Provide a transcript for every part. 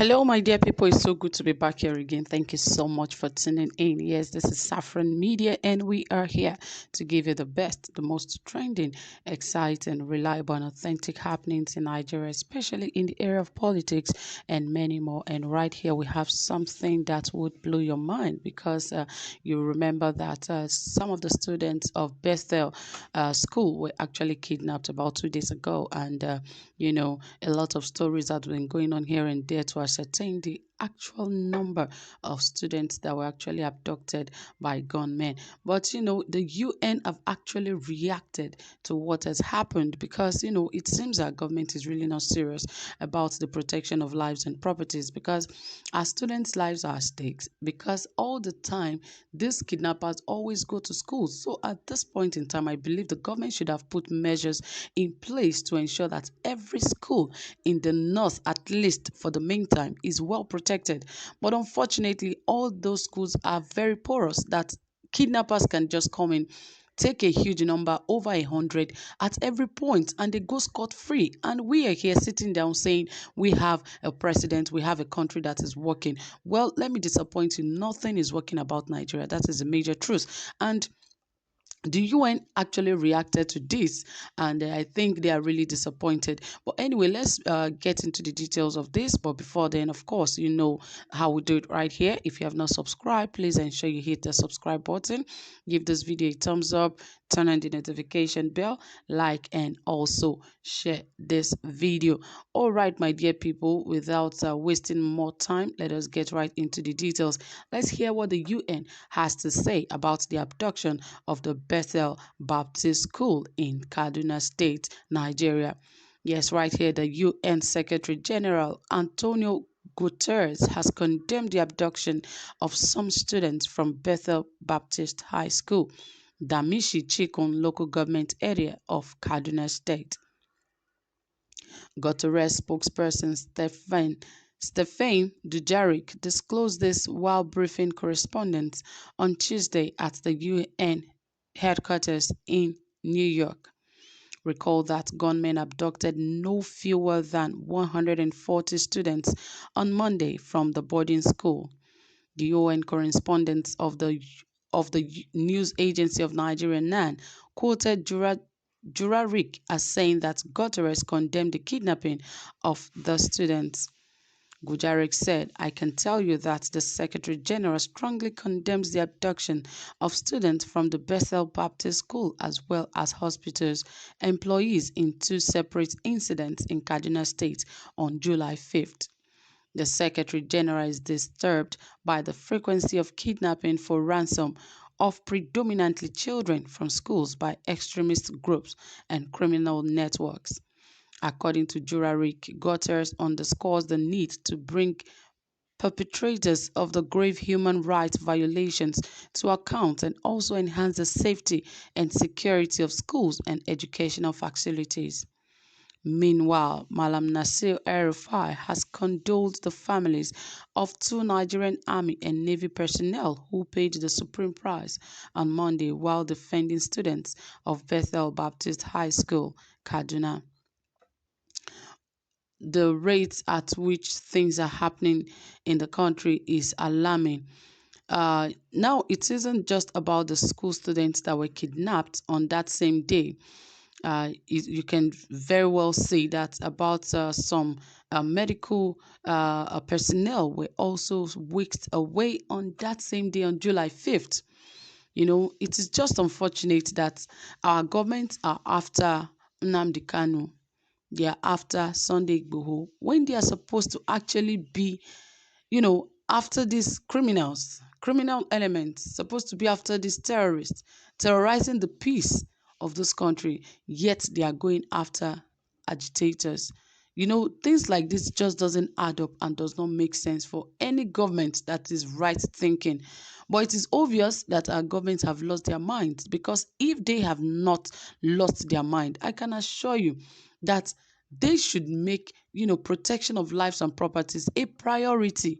Hello, my dear people. It's so good to be back here again. Thank you so much for tuning in. Yes, this is Saffron Media, and we are here to give you the best, the most trending, exciting, reliable, and authentic happenings in Nigeria, especially in the area of politics and many more. And right here, we have something that would blow your mind because you remember that some of the students of Bethel school were actually kidnapped about 2 days ago, and a lot of stories that have been going on here and there to ascertain the actual number of students that were actually abducted by gunmen. But the UN have actually reacted to what has happened because it seems our government is really not serious about the protection of lives and properties, because our students' lives are at stake, because all the time these kidnappers always go to schools. So at this point in time, I believe the government should have put measures in place to ensure that every school in the north, at least for the meantime, is well protected. But unfortunately, all those schools are very porous that kidnappers can just come in, take a huge number, over 100 at every point, and they go scot-free. And we are here sitting down saying we have a president, we have a country that is working. Well, let me disappoint you, nothing is working about Nigeria. That is a major truth. And the UN actually reacted to this, and I think they are really disappointed. But anyway, let's get into the details of this. But before then, of course, you know how we do it right here. If you have not subscribed, please ensure you hit the subscribe button, give this video a thumbs up, turn on the notification bell, like, and also share this video. All right, my dear people, without wasting more time, let us get right into the details. Let's hear what the UN has to say about the abduction of the Bethel Baptist School in Kaduna State, Nigeria. Yes, right here, the UN Secretary General Antonio Guterres has condemned the abduction of some students from Bethel Baptist High School, Damishi Chikun local government area of Kaduna State. Guterres spokesperson Stephane Dujarric disclosed this while briefing correspondents on Tuesday at the UN headquarters in New York. Recall that gunmen abducted no fewer than 140 students on Monday from the boarding school. The UN correspondent of the news agency of Nigeria, NAN, quoted Juraric as saying that Guterres condemned the kidnapping of the students. Gujaric said, "I can tell you that the Secretary General strongly condemns the abduction of students from the Bethel Baptist School as well as hospitals' employees in two separate incidents in Kaduna State on July 5th. The Secretary General is disturbed by the frequency of kidnapping for ransom of predominantly children from schools by extremist groups and criminal networks." According to Juraric, Guterres underscores the need to bring perpetrators of the grave human rights violations to account and also enhance the safety and security of schools and educational facilities. Meanwhile, Malam Nasir El-Rufai has condoled the families of two Nigerian Army and Navy personnel who paid the supreme price on Monday while defending students of Bethel Baptist High School, Kaduna. The rate at which things are happening in the country is alarming. Now, it isn't just about the school students that were kidnapped on that same day. You can very well see that about some medical personnel were also whisked away on that same day on July 5th. It is just unfortunate that our governments are after Nnamdi Kanu. They are after Sunday Igboho when they are supposed to actually be, after these criminal elements, supposed to be after these terrorists, terrorizing the peace of this country, yet they are going after agitators. Things like this just doesn't add up and does not make sense for any government that is right thinking. But it is obvious that our governments have lost their minds, because if they have not lost their mind, I can assure you that they should make, protection of lives and properties a priority.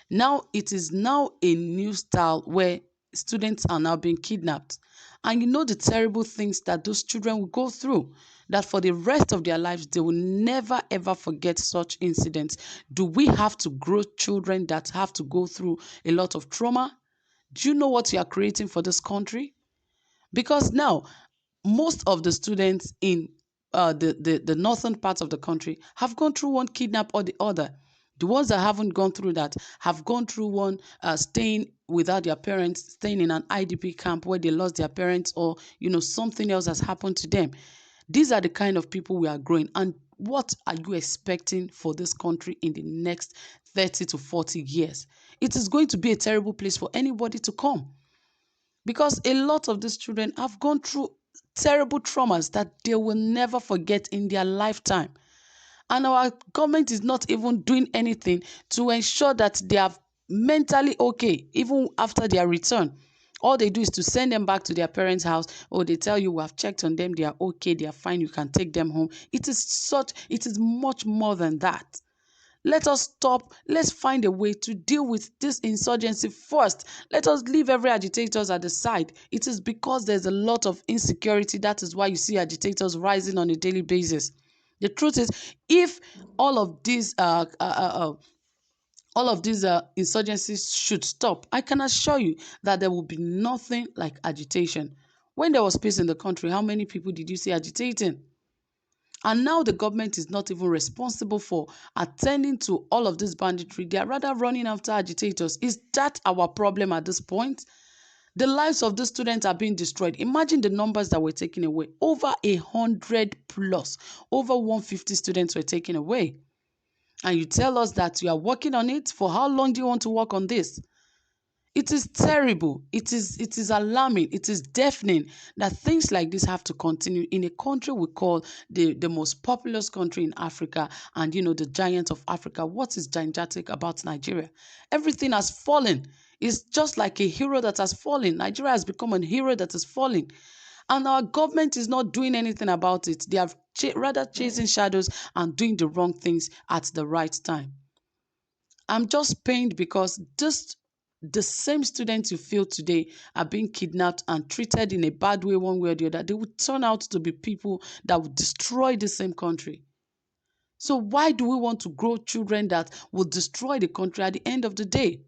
Now, it is now a new style where students are now being kidnapped. And you know the terrible things that those children will go through, that for the rest of their lives, they will never ever forget such incidents. Do we have to grow children that have to go through a lot of trauma? Do you know what you are creating for this country? Because now, most of the students in the northern parts of the country have gone through one kidnap or the other. The ones that haven't gone through that have gone through one staying without their parents, staying in an IDP camp where they lost their parents, or something else has happened to them. These are the kind of people we are growing. And what are you expecting for this country in the next 30 to 40 years? It is going to be a terrible place for anybody to come, because a lot of these children have gone through terrible traumas that they will never forget in their lifetime. And our government is not even doing anything to ensure that they are mentally okay, even after their return. All they do is to send them back to their parents' house, or they tell you, we have checked on them, they are okay, they are fine, you can take them home. It is much more than that. Let us stop. Let's find a way to deal with this insurgency first. Let us leave every agitators at the side. It is because there's a lot of insecurity. That is why you see agitators rising on a daily basis. The truth is, if all of these insurgencies should stop, I can assure you that there will be nothing like agitation. When there was peace in the country, how many people did you see agitating? And now the government is not even responsible for attending to all of this banditry. They are rather running after agitators. Is that our problem at this point? The lives of the students are being destroyed. Imagine the numbers that were taken away. Over 100 plus, over 150 students were taken away. And you tell us that you are working on it. For how long do you want to work on this? It is terrible. It is alarming. It is deafening that things like this have to continue in a country we call the most populous country in Africa, and the giant of Africa. What is gigantic about Nigeria? Everything has fallen. It's just like a hero that has fallen. Nigeria has become a hero that is falling. And our government is not doing anything about it. They are rather chasing shadows and doing the wrong things at the right time. I'm just pained because the same students you feel today are being kidnapped and treated in a bad way, one way or the other. They would turn out to be people that would destroy the same country. So why do we want to grow children that will destroy the country at the end of the day?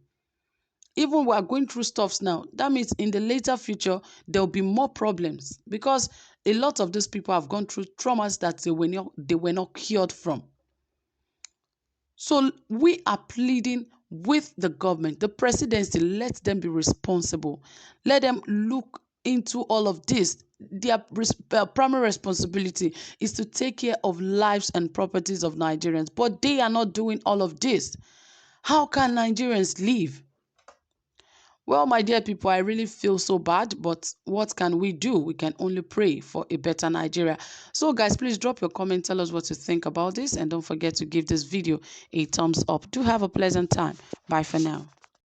Even we are going through stuffs now. That means in the later future, there will be more problems, because a lot of these people have gone through traumas that they were not cured from. So we are pleading with the government, the presidency, let them be responsible. Let them look into all of this. Their primary responsibility is to take care of lives and properties of Nigerians, but they are not doing all of this. How can Nigerians live? Well, my dear people, I really feel so bad, but what can we do? We can only pray for a better Nigeria. So guys, please drop your comment, tell us what you think about this, and don't forget to give this video a thumbs up. Do have a pleasant time. Bye for now.